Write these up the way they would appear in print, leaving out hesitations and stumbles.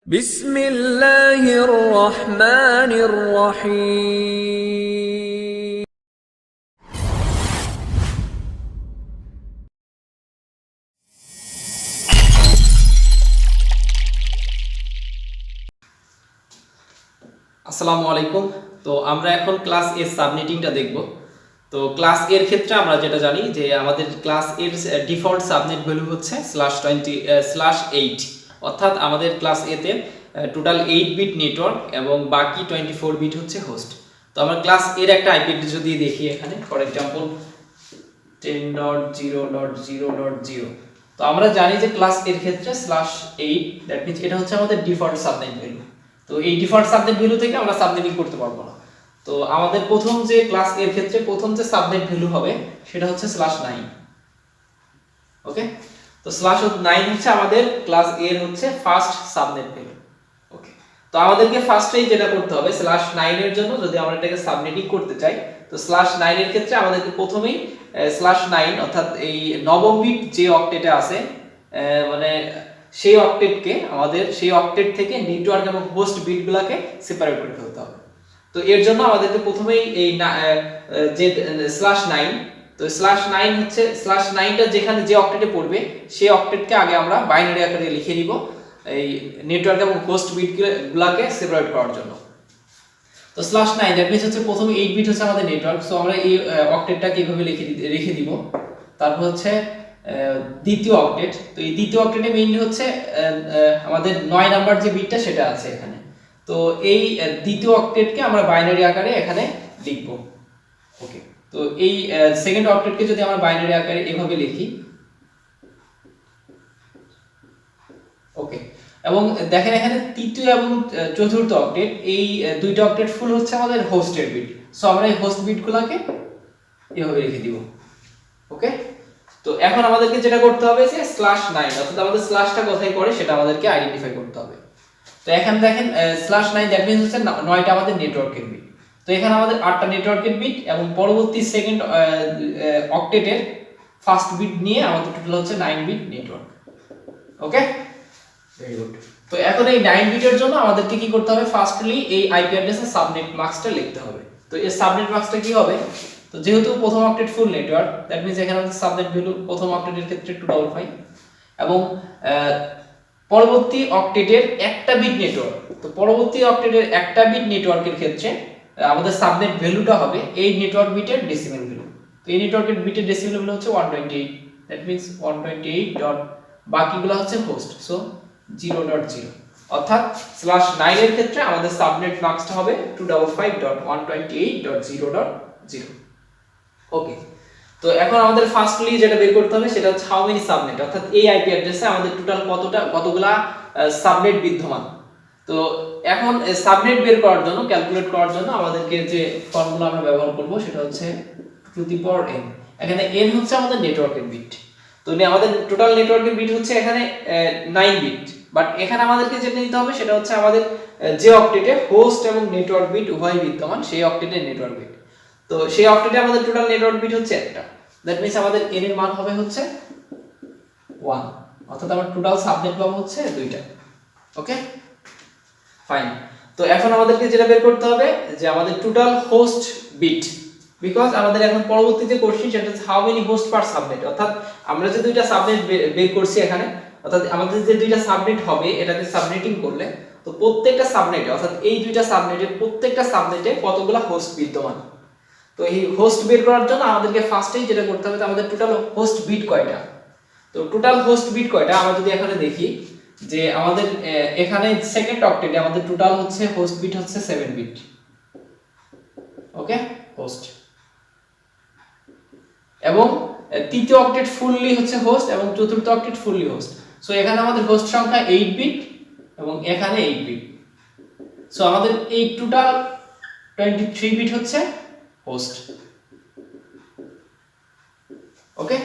بسم الله الرحمن الرحيم আসসালামু আলাইকুম। তো আমরা এখন ক্লাস এর সাবনেটিংটা দেখব। তো ক্লাস এর ক্ষেত্রে আমরা যেটা জানি যে আমাদের ক্লাস এর ডিফল্ট সাবনেট ভ্যালু হচ্ছে /20/8, অর্থাৎ আমাদের ক্লাস এতে টোটাল 8 বিট নেটওয়ার্ক এবং বাকি 24 বিট হচ্ছে হোস্ট। তো আমরা ক্লাস এর একটা আইপি অ্যাড্রেস যদি দেখি এখানে, ফর এক্সাম্পল 10.0.0.0, তো আমরা জানি যে ক্লাস এর ক্ষেত্রে /8, দ্যাট মিন্স এটা হচ্ছে আমাদের ডিফল্ট সাবনেট ভ্যালু। তো এই ডিফল্ট সাবনেট ভ্যালু থেকে আমরা সাবনেটিং করতে পারবো না। তো আমাদের প্রথম যে ক্লাস এর ক্ষেত্রে প্রথম যে সাবনেট ভ্যালু হবে সেটা হচ্ছে /9। ওকে, তো /9 হচ্ছে আমাদের ক্লাস এর হচ্ছে ফার্স্ট সাবনেট ভ্যালু। ওকে, তো আমাদেরকে ফার্স্টেই যেটা করতে হবে /9 এর জন্য, যদি আমরা এটাকে সাবনেটিং করতে চাই, তো /9 এর ক্ষেত্রে আমাদেরকে প্রথমেই /9 অর্থাৎ এই নবম বিট যে অক্টেটে আছে, মানে সেই অক্টেটকে আমাদের সেই অক্টেট থেকে নেটওয়ার্ক এবং হোস্ট বিটগুলোকে সেপারেট করে ফেলতে হবে। তো এর জন্য আমাদেরকে প্রথমেই এই যে /9, তো /9 হচ্ছে /9টা যেখানে যে অক্টেটে পড়বে সেই অক্টেটকে আগে আমরা বাইনারি আকারে লিখে নিব এই নেটওয়ার্ক এবং হোস্ট বিটগুলোকে সেপারেট করার জন্য। তো /9 দ্যাট মিন্স হচ্ছে প্রথমে 8 বিট হচ্ছে আমাদের নেটওয়ার্ক, সো আমরা এই অক্টেটটাকে এইভাবে রেখে দিব। তারপর হচ্ছে দ্বিতীয় অক্টেট, তো এই দ্বিতীয় অক্টেটে মেইনলি হচ্ছে আমাদের 9 নাম্বার যে বিটটা সেটা আছে এখানে। তো এই দ্বিতীয় অক্টেটকে আমরা বাইনারি আকারে এখানে লিখব। ওকে, তো এই সেকেন্ড অক্টেটকে যদি আমরা বাইনারি আকারে এভাবে লিখি, ওকে, এবং দেখেন এখানে তৃতীয় এবং চতুর্থ অক্টেট, এই দুইটা অক্টেট ফুল হচ্ছে আমাদের হোস্টের বিট, সো আমরা এই হোস্ট বিটগুলোকে এভাবে রেখে দিব। ওকে, তো এখন আমাদেরকে যেটা করতে হবে যে /9 অর্থাৎ আমাদের স্ল্যাশটা কোথায় পড়ে সেটা আমাদেরকে আইডেন্টিফাই করতে হবে। তো এখানে দেখেন /9 দ্যাট মিন্স হচ্ছে 9টা আমাদের নেটওয়ার্কের বিট। তো এখানে আমাদের 8টা নেটওয়ার্কের বিট এবং পরবর্তী সেকেন্ড অক্টেটের ফার্স্ট বিট নিয়ে আমাদের টোটাল হচ্ছে 9 বিট নেটওয়ার্ক। ওকে, ভেরি গুড। তো এখন এই 9 বিটের জন্য আমাদেরকে কি করতে হবে, ফার্স্টলি এই আইপি অ্যাড্রেসের সাবনেট মাস্কটা লিখতে হবে। তো এই সাবনেট মাস্কটা কি হবে, তো যেহেতু প্রথম octet full network, that means এখানে আমাদের সাবনেট ভ্যালু প্রথম অক্টেটের ক্ষেত্রে 255 এবং পরবর্তী অক্টেটের একটা বিট নেটওয়ার্ক, তো পরবর্তী অক্টেটের একটা বিট নেটওয়ার্কের ক্ষেত্রে আমাদের সাবনেট ভ্যালুটা হবে এই নেটওয়ার্ক বিটের ডেসিমেল ভ্যালু। তো এই নেটওয়ার্কের বিটের ডেসিমেল ভ্যালু হচ্ছে 128, দ্যাট মিন্স 128 ডট বাকিগুলো হচ্ছে হোস্ট, সো 0.0, অর্থাৎ /9 এর ক্ষেত্রে আমাদের সাবনেট মাস্কটা হবে 255.128.0.0। ওকে, তো এখন আমাদের ফার্স্টলি যেটা বের করতে হবে সেটা হচ্ছে হাউ মেনি সাবনেট, অর্থাৎ এই আইপি অ্যাড্রেসে আমাদের টোটাল কতগুলা সাবনেট বিদ্যমান। তো এখন সাবনেট বের করার জন্য, ক্যালকুলেট করার জন্য আমাদেরকে যে ফর্মুলা আমরা ব্যবহার করব সেটা হচ্ছে n। এখানে n হচ্ছে আমাদের নেটওয়ার্কের বিট। তো আমাদের টোটাল নেটওয়ার্কের বিট হচ্ছে এখানে 9 বিট, বাট এখানে আমাদেরকে যেটা নিতে হবে সেটা হচ্ছে আমাদের যে অক্টেটে হোস্ট এবং নেটওয়ার্ক বিট উভয় বিদ্যমান সেই অক্টেটের নেটওয়ার্ক বিট। তো সেই অক্টেটে আমাদের টোটাল নেটওয়ার্ক বিট হচ্ছে একটা, দ্যাট মিন্স আমাদের n এর মান হবে হচ্ছে 1, অর্থাৎ আমার টোটাল সাবনেট পাবো হচ্ছে দুইটা। ওকে, ফাইন। তো এখন আমাদেরকে যেটা বের করতে হবে যে আমাদের টোটাল হোস্ট বিট, বিকজ আমাদের এখন পরবর্তী যে কোশ্চেন সেটা হচ্ছে how many host per subnet, অর্থাৎ আমরা যে দুইটা সাবনেট বের করছি এখানে, অর্থাৎ আমাদের যে দুইটা সাবনেট হবে এটাকে সাবনেটিং করলে, তো প্রত্যেকটা সাবনেটে অর্থাৎ এই দুইটা সাবনেটের প্রত্যেকটা সাবনেটে কতগুলো হোস্ট বিদ্যমান। তো এই হোস্ট বের করার জন্য আমাদেরকে ফার্স্টেই যেটা করতে হবে আমাদের টোটাল হোস্ট বিট কয়টা। তো টোটাল হোস্ট বিট কয়টা আমরা যদি এখানে দেখি যে আমাদের এখানে সেকেন্ড অক্টেটে আমাদের টোটাল হচ্ছে হোস্ট বিট হচ্ছে 7 বিট। ওকে, হোস্ট, এবং তৃতীয় অক্টেট ফুললি হচ্ছে হোস্ট এবং চতুর্থ অক্টেট ফুললি হোস্ট। সো এখানে আমাদের হোস্ট সংখ্যা 8 বিট এবং এখানে 8 বিট, সো আমাদের এই টোটাল 23 বিট হচ্ছে হোস্ট। ওকে,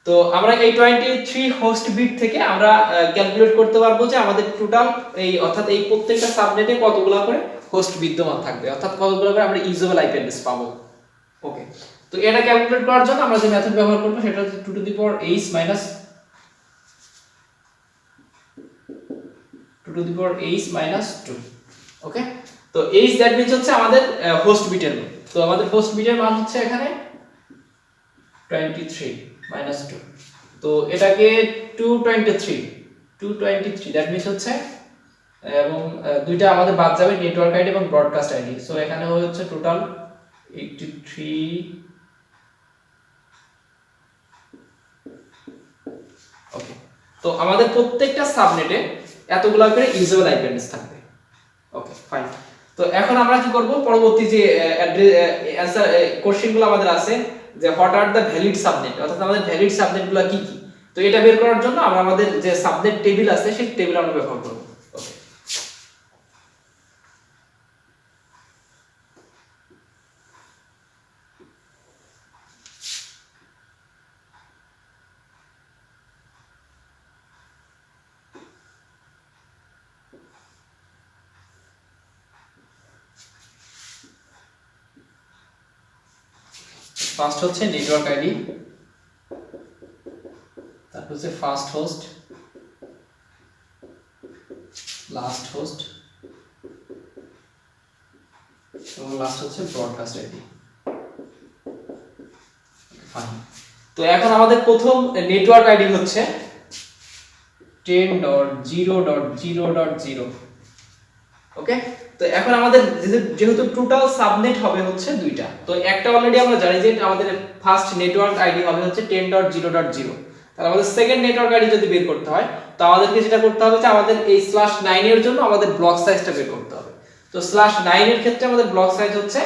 তো আমরা এই 23 হোস্ট বিট থেকে আমরা ক্যালকুলেট করতে পারবো যে আমাদের টোটাল এই অর্থাৎ এই প্রত্যেকটা সাবনেটে কতগুলো করে হোস্ট বিদ্যমান থাকবে, অর্থাৎ কতগুলো করে আমরা ইউজেবল আইপি অ্যাড্রেস পাবো। ওকে, তো এটা ক্যালকুলেট করার জন্য আমরা যে মেথড ব্যবহার করব সেটা হচ্ছে 2 to the power to the power h minus 2। ওকে, তো h দ্যাট মিন্স হচ্ছে আমাদের হোস্ট বিটের মান। তো আমাদের হোস্ট বিটের মান হচ্ছে এখানে 23 মাইনাস 2। তো এটাকে 223 দ্যাট মিন্স হচ্ছে, এবং দুইটা আমাদের বাদ যাবে, নেটওয়ার্ক আইডি এবং ব্রডকাস্ট আইডি। সো এখানে হচ্ছে টোটাল 83। ওকে, তো আমাদের প্রত্যেকটা সাবনেটে এতগুলা করে ইউজেবল আইপি অ্যাড্রেস থাকবে। Okay fine. তো এখন আমরা কি করব, পরবর্তী যে অ্যানসার কোশ্চেনগুলো আমাদের আছে যে what are the valid subnet, অর্থাৎ আমাদের ভ্যালিড সাবনেটগুলো কি কি। তো এটা বের করার জন্য আমরা আমাদের যে সাবনেট টেবিল আছে সেই টেবিল আমরা ব্যবহার করব। ওকে, ফার্স্ট হচ্ছে নেটওয়ার্ক আইডি, তারপর হচ্ছে ফার্স্ট হোস্ট, লাস্ট হোস্ট এবং লাস্ট হচ্ছে ব্রডকাস্ট আইডি। ফাইন। তো এখন আমাদের প্রথম নেটওয়ার্ক আইডি হচ্ছে 10.0.0.0। ওকে, তো এখন আমাদের যেহেতু টোটাল সাবনেট হবে হচ্ছে দুইটা, তো একটা অলরেডি আমরা জানি যে আমাদের ফার্স্ট নেটওয়ার্ক আইডি হবে হচ্ছে 10.0.0। তাহলে আমাদের সেকেন্ড নেটওয়ার্ক আইডি যদি বের করতে হয়, তো আমাদেরকে যেটা করতে হবে যে আমাদের এই /9 এর জন্য আমাদের ব্লক সাইজটা বের করতে হবে। তো /9 এর ক্ষেত্রে আমাদের ব্লক সাইজ হচ্ছে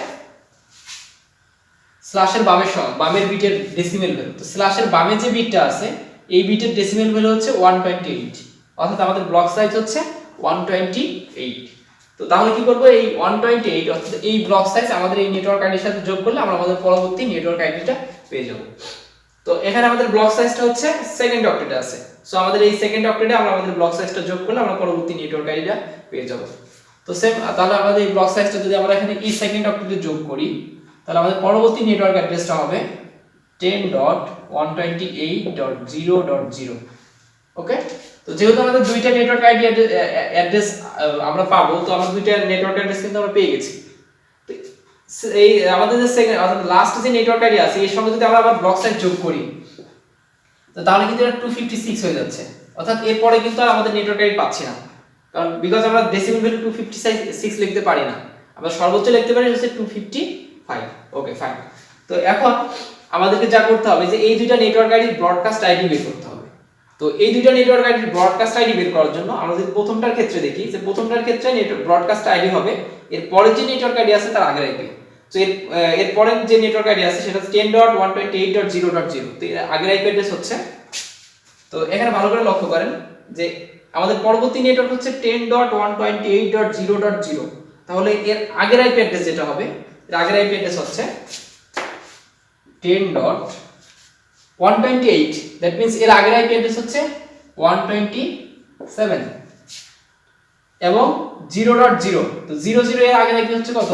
স্ল্যাশের বামের বিটের ডেসিমেল ভ্যালু। তো স্ল্যাশের বামে যে বিটটা আছে এই বিটের ডেসিমেল ভ্যালু হচ্ছে 128, অর্থাৎ আমাদের ব্লক সাইজ হচ্ছে 128। তো তাহলে কি করব, এই 128 অর্থাৎ এই ব্লক সাইজ আমাদের এই নেটওয়ার্ক আইডির সাথে যোগ করলে আমরা আমাদের পরবর্তী নেটওয়ার্ক আইডিটা পেয়ে যাব। তো এখানে আমাদের ব্লক সাইজটা হচ্ছে সেকেন্ড অক্টেটে আছে। সো আমাদের এই সেকেন্ড অক্টেটে আমরা আমাদের ব্লক সাইজটা যোগ করলে আমরা পরবর্তী নেটওয়ার্ক আইডিটা পেয়ে যাব। তো সেম, তাহলে আমাদের এই ব্লক সাইজটা যদি আমরা এখানে এই সেকেন্ড অক্টেটে যোগ করি, তাহলে আমাদের পরবর্তী নেটওয়ার্ক অ্যাড্রেসটা হবে 10.128.0.0। ওকে, তো যেহেতু আমাদের দুইটা নেটওয়ার্ক আইডি অ্যাড্রেস আমরা পাবো, তো আমরা দুইটা নেটওয়ার্ক অ্যাড্রেস কিন্তু আমরা পেয়ে গেছি। তো এই আমাদের যে সেকেন্ড অর্থাৎ লাস্ট যে নেটওয়ার্ক আইডি আছে এর সঙ্গে যদি আমরা আবার ব্লক সাইজ যোগ করি, তো তাহলে কিন্তু এটা 256 হয়ে যাচ্ছে। অর্থাৎ এরপরে কিন্তু আর আমাদের নেটওয়ার্ক আইডি পাচ্ছি না, কারণ বিকজ আমরা ডেসিমেল ভ্যালু 256 লিখতে পারি না, আমরা সর্বোচ্চ লিখতে পারি হচ্ছে 255। Okay fine. তো এখন আমাদেরকে যা করতে হবে যে এই দুইটা নেটওয়ার্ক আইডির ব্রডকাস্ট আইডি বের করতে হবে। তো এই দুইটা নেটওয়ার্ক আইডির ব্রডকাস্ট আইডি বের করার জন্য আমরা যদি প্রথমটার ক্ষেত্রে দেখি, যে প্রথমটার ক্ষেত্রে ব্রডকাস্ট আইডি হবে এর পরের যে নেটওয়ার্ক আইডি আছে তার আগের আইপি। তো এর পরের যে নেটওয়ার্ক আইডি আছে সেটা 10.128.0.0। তো এর আগের আইপি অ্যাড্রেস হচ্ছে, তো এখানে ভালো করে লক্ষ্য করেন যে আমাদের পরবর্তী নেটওয়ার্ক হচ্ছে 10.128.0.0। তাহলে এর আগের আইপি অ্যাড্রেস যেটা হবে, এর আগের আইপি অ্যাড্রেস হচ্ছে 10.128, দ্যাট মিন্স এর আগের আইপি অ্যাড্রেস হচ্ছে 127 এবং 0.0। তো 00 এর আগের আইপি হচ্ছে কত,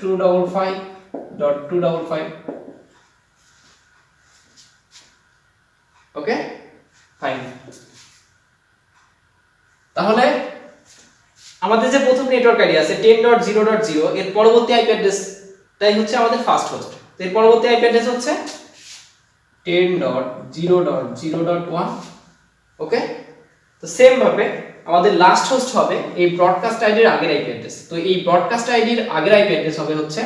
255.255। Okay fine. তাহলে আমাদের যে প্রথম নেটওয়ার্ক আইডি আছে 10.0.0 এর পরবর্তী আইপি অ্যাড্রেসটাই হচ্ছে আমাদের ফার্স্ট হোস্ট। তো এর পরবর্তী আইপি অ্যাড্রেস হচ্ছে 10.0.0.1। ওকে, তো সেম ভাবে আমাদের লাস্ট হোস্ট হবে এই ব্রডকাস্ট আইডির আগের আইপি অ্যাড্রেস। তো এই ব্রডকাস্ট আইডির আগের আইপি অ্যাড্রেস হবে হচ্ছে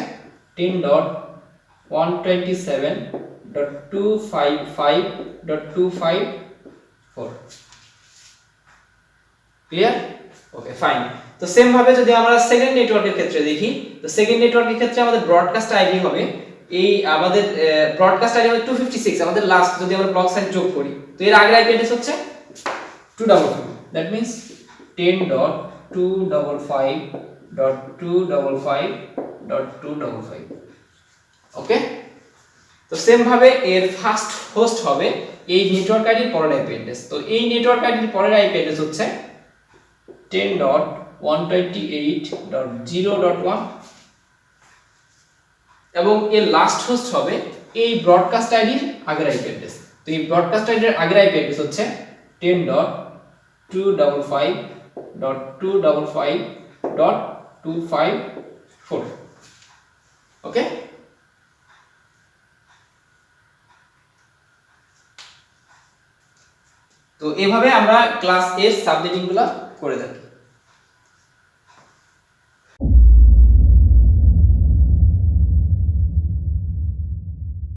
10.127.255.254। ক্লিয়ার? Okay fine. তো সেম ভাবে যদি আমরা সেকেন্ড নেটওয়ার্কের ক্ষেত্রে দেখি, তো সেকেন্ড নেটওয়ার্কের ক্ষেত্রে আমাদের ব্রডকাস্ট আইডি হবে এই আমাদের ব্রডকাস্ট আইডি হবে 256, আমাদের লাস্ট যদি আমরা ব্লক সাইজ যোগ করি, তো এর আগের আইপি অ্যাড্রেস হচ্ছে 255, দ্যাট মিন্স 10.255.255.255। ওকে, তো সেম ভাবে এর ফার্স্ট হোস্ট হবে এই নেটওয়ার্ক আইডির পরের আইপি অ্যাড্রেস। তো এই নেটওয়ার্ক আইডির পরের আইপি অ্যাড্রেস হচ্ছে 10.128.0.1 এবং এর লাস্ট হোস্ট হবে এই ব্রডকাস্ট আইডির আগের আইপি অ্যাড্রেস। তো এই ব্রডকাস্ট আইডির আগের আইপি অ্যাড্রেস হচ্ছে 10.255 192.55.254 ওকে। তো এভাবে আমরা ক্লাস এর সাবনেটিং গুলো করে থাকি।